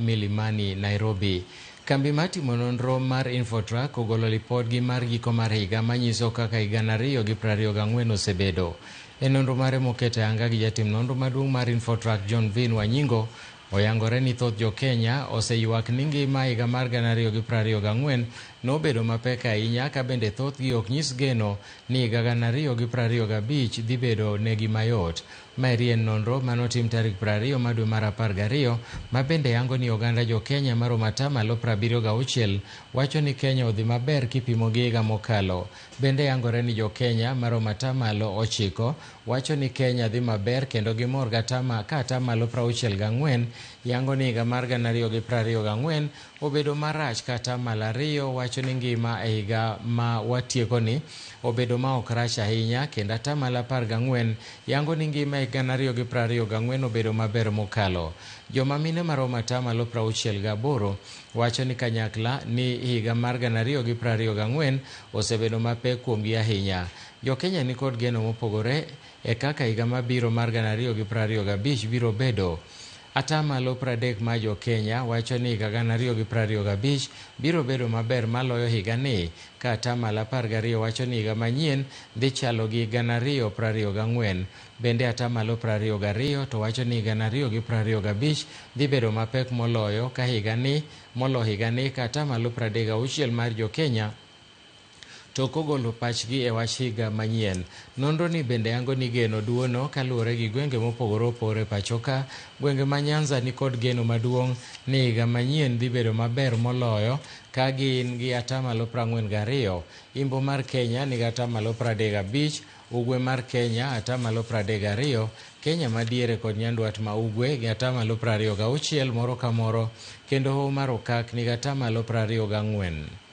Milimani, Nairobi. Kambi matimo nonro mar Infotrack ogolo lipodgi mar giko mar higa manyiso kaka higa 2024 osebedo. E nonro mare moket ayanga gi jatim nonro maduong' mar Infotrack John Vin Wanyingo, oyangore ni thoth jo-Kenya oseyuak ni ngima higa mar 2024 nobedo mapek ahinya, ka bende thothgi ok nyis geno ni higa 2025 dhi bedo negi mayot. Maeri en nonro manotim tarik 20 dwe mar 12 ma bende yango ni oganda jo-Kenya maromo 76% wacho ni Kenya odhi maber kipimo gi higa mokalo. Bende yangore ni jo-Kenya maromo 9% wacho ni Kenya dhi maber kendo gimor ka 64% yango ni higa mar 2024 obedo marach, ka 2% wacho ni ngima e higa ma watieko ni obedo ma ok rach ahinya, kendo 14% yango ni ngima e higa 2024 obedo maber mokalo. Joma mine maromo 68% wacho ni kanyakla ni higa mar 2024 osebedo mapek kuomgi ahinya. Jo-Kenya ni kod geno mopogore e kaka higa mabiro mar 2025 biro bedo. 30% ma jo-Kenya wacho ni higa 2025 biro bedo maber maloyo higa ni, ka 12% wacho ni higa manyien dhi chalo gi higa 2024. Bende 22% to wacho ni higa 2025 dhi bedo mapek moloyo higa ni, ka 36% mar jo-Kenya to kogolo pachgi e wach higa manyien. Nonro ni bende yango ni geno duono kaluwore gi gwenge mopogore opogore pachoka. Gwenge ma Nyanza ni kod geno maduong' ni higa manyien dhi bedo maber moloyo, ka gin gi 42%. Imbo mar Kenya ni 35%, ugwe mar Kenya 32%, Kenya madiere kod nyandwat ma ugwe gi 26% moro ka moro, kendo hoho mar Okak ni 24%.